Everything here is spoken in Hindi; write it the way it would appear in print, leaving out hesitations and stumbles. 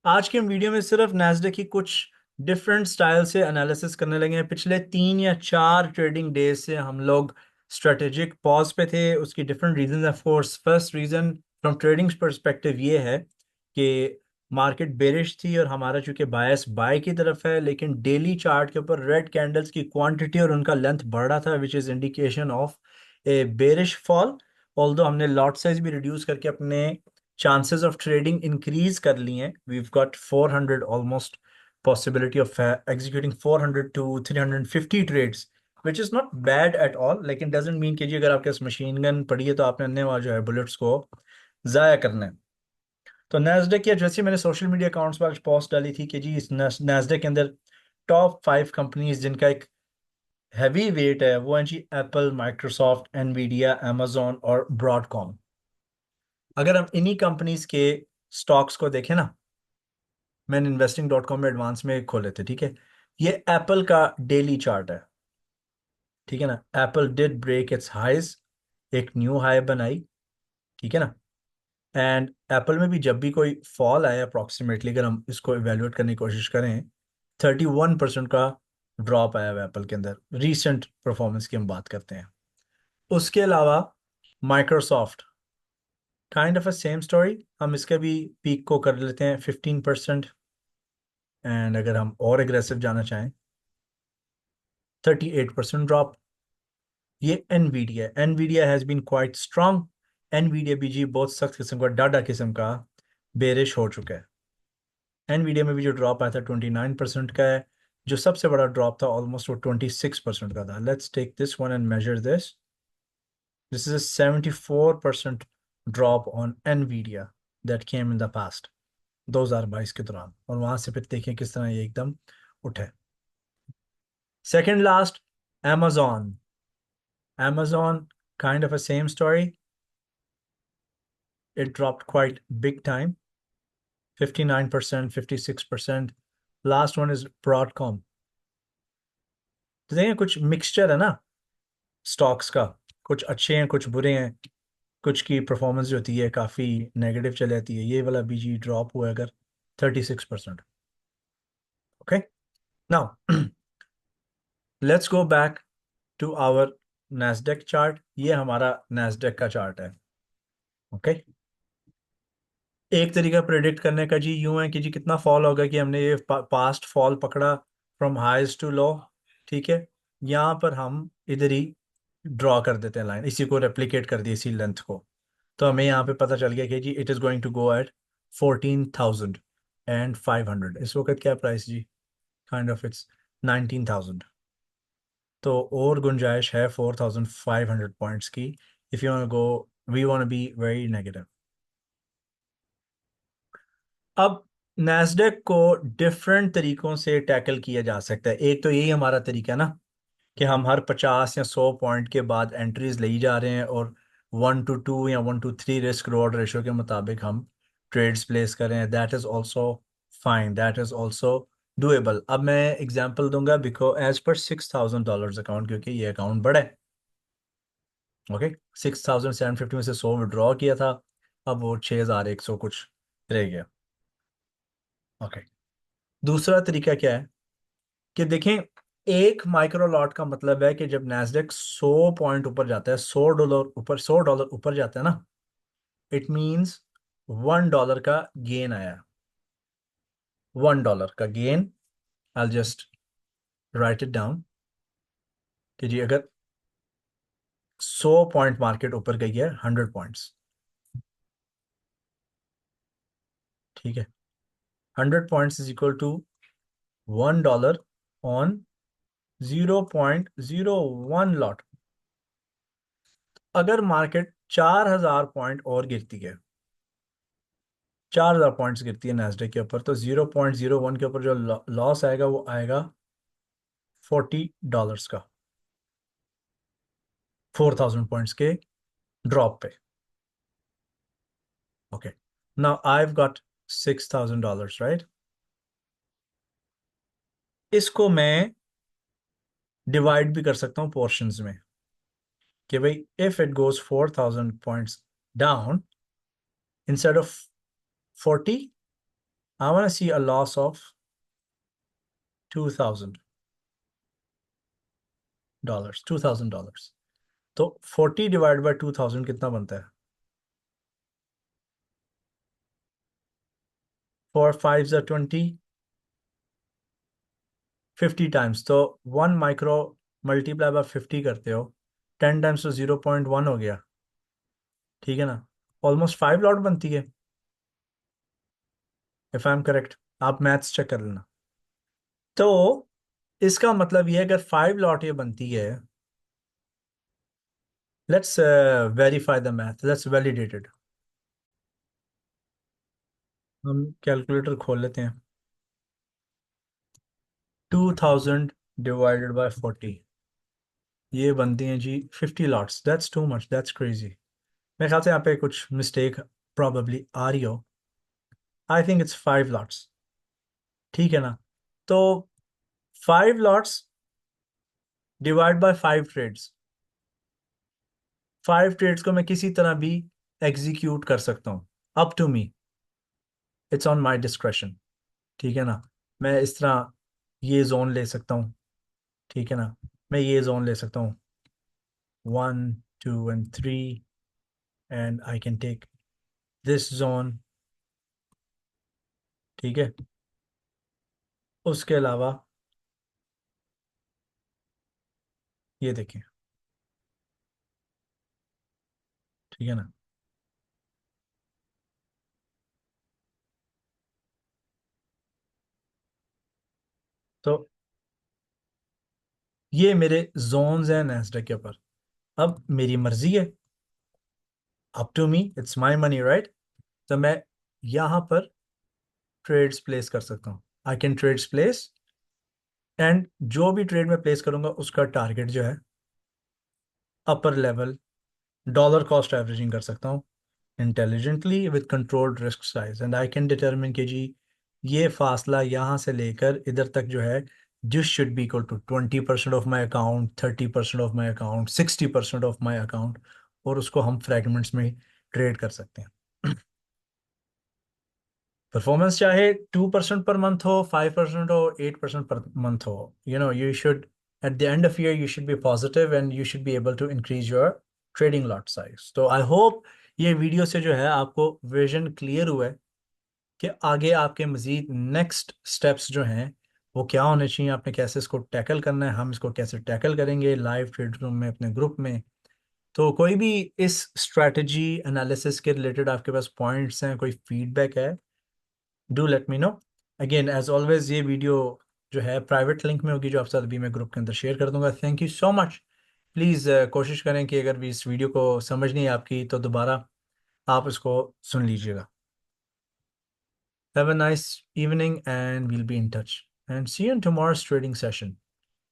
आज के हम वीडियो में सिर्फ नैस्डैक की कुछ डिफरेंट स्टाइल से एनालिसिस करने लगे हैं। पिछले 3 या 4 ट्रेडिंग डेज से हम लोग स्ट्रेटेजिक पॉज पे थे। उसकी डिफरेंट रीजंस हैं। Force first reason from trading perspective ये है कि मार्केट बेरिश थी और हमारा चूंकि बायस बाय की तरफ है, लेकिन डेली चार्ट के ऊपर रेड कैंडल्स की क्वांटिटी और उनका लेंथ बढ़ रहा था, which is indication of A bearish fall. Although हमने लॉट साइज भी रिड्यूस करके अपने chances of trading increase कर ली हैं। we've got 400 almost possibility of executing 400 to 350 trades, which is not bad at all, लेकिन doesn't mean कि जी अगर आपके पास मशीन गन पड़ी है तो आपने अन्य वहाँ जो है बुलेट्स को ज़ाया करना है। तो नैस्डैक या जैसे मैंने सोशल मीडिया अकाउंट्स पर पोस्ट डाली थी कि जी इस नैस्डैक के अंदर टॉप 5 कंपनीज जिनका एक हैवी वेट है वो हैं जी एप्पल, माइक्रोसॉफ्ट, एनवीडिया, amazon और ब्रॉडकॉम। अगर हम इन्हीं कंपनीज के स्टॉक्स को देखें ना, मैंने investing.com में एडवांस में खोले थे, ठीक है। ये एप्पल का डेली चार्ट है, ठीक है ना। Apple did break its highs, एक न्यू हाई बनाई, ठीक है ना। एंड एप्पल में भी जब भी कोई फॉल आया अप्रॉक्सीमेटली, अगर हम इसको इवेल्युएट करने की कोशिश करें, 31% का ड्रॉप आया हुआ एप्पल के अंदर। रीसेंट परफॉर्मेंस की हम बात करते हैं। उसके अलावा Microsoft, kind of a same story. हम इसके भी पीक को कर लेते हैं 15%। एंड अगर हम और एग्रेसिव जाना चाहें, 38% ड्रॉप। ये Nvidia has been quite strong. Nvidia भी जी बहुत सख्त किस्म का, डाडा किस्म का बेरिश हो चुका है। एनवीडिया में भी जो ड्रॉप आया था 29% का है। जो सबसे बड़ा ड्रॉप था ऑलमोस्ट वो 26% का था। Let's take this one and measure this. This is a 74% drop on Nvidia that came in the past 2022 के दौरान, और वहां से फिर देखें किस तरह ये एकदम उठे। Second last, Amazon. Amazon, kind of a same story. It dropped quite big time, 59%, 56%. Last one is Broadcom. तो देखिए कुछ मिक्सचर है ना स्टॉक्स का, कुछ अच्छे हैं कुछ बुरे हैं। कुछ की परफॉर्मेंस जो होती है काफ़ी नेगेटिव चली जाती है। ये वाला बीजी ड्रॉप हुआ है अगर 36%। Okay, now let's go back to our Nasdaq chart. ये हमारा नैस्डैक का चार्ट है। ओके, एक तरीका प्रेडिक्ट करने का जी यूं है कि जी कितना फॉल होगा, कि हमने ये पास्ट फॉल पकड़ा फ्रॉम हाइज टू लो, ठीक है। यहाँ पर हम इधर ही ड्रॉ कर देते हैं लाइन, इसी को रेप्लिकेट कर दिए इसी लेंथ को। तो हमें यहाँ पे पता चल गया कि जी it is going to go at 14,500। इस वक्त क्या प्राइस जी, काइंड ऑफ इट्स 19,000। तो और गुंजाइश है 4,500 पॉइंट्स की। If you want go, we want be very negative. अब नैस्डैक को डिफरेंट तरीकों से टैकल किया जा सकता है। एक तो यही हमारा तरीका है ना कि हम हर 50 या 100 पॉइंट के बाद एंट्रीज ले जा रहे हैं, और 1 to 2 या 1 to 3 रिस्क रिवॉर्ड रेशो के मुताबिक हम ट्रेड्स प्लेस कर रहे हैं। That is also fine, that is also doable. अब मैं एग्जांपल दूंगा बिकॉज एज पर $6,000 अकाउंट, क्योंकि ये अकाउंट बड़ा है। ओके, 6,750 में से 100 विड्रॉ किया था, अब वो 6,100 कुछ रह गया। ओके, दूसरा तरीका क्या है कि देखें, एक माइक्रो लॉट का मतलब है कि जब नैस्डैक 100 पॉइंट ऊपर जाता है, $100 ऊपर जाता है ना, इट मींस $1 का गेन आया। $1 का gain, I just right it down कि जी अगर 100 पॉइंट मार्केट ऊपर गई है, 100 पॉइंट्स, ठीक है। 100 points is equal to $1 on 0.01 lot. अगर मार्केट 4,000 पॉइंट और गिरती है, 4,000 पॉइंट्स गिरती है नैस्डैक के ऊपर, तो 0.01 के ऊपर जो लॉस आएगा वो आएगा $40 का, 4,000 पॉइंट्स के ड्रॉप पे। Okay, now I have got $6,000, right. इसको मैं डिवाइड भी कर सकता हूँ पोर्शंस में कि भाई if it goes 4,000 points down, instead of 40, I want see a loss of $2,000, $2,000। तो 40 डिवाइड बाय 2,000 कितना बनता है? 4 5 20, 50 टाइम्स। तो 1 माइक्रो मल्टीप्लाई बाय 50 करते हो, 10 टाइम्स तो 0.1 हो गया, ठीक है ना? ऑलमोस्ट 5 लॉट बनती है, इफ आई एम करेक्ट। आप मैथ्स चेक कर लेना। तो इसका मतलब ये है, अगर 5 लॉट ये बनती है, let's verify the math, let's validate it. हम कैलकुलेटर खोल लेते हैं। 2,000 डिवाइडेड बाय 40, ये बनती हैं जी 50 lots. That's too much, that's crazy. मेरे ख्याल से यहाँ पे कुछ मिस्टेक प्रॉबेबली आ रही हो। आई थिंक इट्स 5 लॉट्स, ठीक है ना? तो 5 lots divide by 5 trades, 5 trades को मैं किसी तरह भी एग्जीक्यूट कर सकता हूँ, up to me, it's on my discretion, ठीक है ना? मैं इस तरह ये जोन ले सकता हूँ, ठीक है ना? मैं ये जोन ले सकता हूँ, 1 2 and 3, and I can take this zone, ठीक है? उसके अलावा ये देखें, ठीक है ना? तो ये मेरे जोन्स हैं नैस्डैक के ऊपर। अब मेरी मर्जी है, up to me, it's my money, right? तो मैं यहाँ पर ट्रेड्स प्लेस कर सकता हूँ, I can trades place, and जो भी ट्रेड मैं प्लेस करूंगा उसका टारगेट जो है upper level dollar cost averaging कर सकता हूँ intelligently with controlled risk size, and I can determine कि जी ये फासला यहाँ से लेकर इधर तक जो है, this should be equal to 20% of my account, 30% of my account, 60% of my account, और उसको हम फ्रैगमेंट्स में ट्रेड कर सकते हैं। परफॉर्मेंस चाहे 2% पर मंथ हो, 5% हो, 8% पर मंथ हो, you should, at the end of year you should be positive and you should be able to increase your trading lot size. तो आई होप ये वीडियो से जो है आपको विजन क्लियर हुआ है कि आगे आपके मजीद नेक्स्ट स्टेप्स जो हैं वो क्या होने चाहिए, आपने कैसे इसको टैकल करना है, हम इसको कैसे टैकल करेंगे लाइव ट्रेड रूम में अपने ग्रुप में। तो कोई भी इस स्ट्रैटेजी एनालिसिस के रिलेटेड आपके पास पॉइंट्स हैं, कोई फीडबैक है, do let me know. Again as always ये वीडियो जो है प्राइवेट लिंक में होगी, जो आपके साथ अभी मैं ग्रुप के अंदर शेयर कर दूंगा। Thank you so much. Please कोशिश करें कि अगर भी इस वीडियो को समझ नहीं आपकी तो दोबारा आप इसको सुन लीजिएगा। Have a nice evening and we'll be in touch and see you in tomorrow's trading session.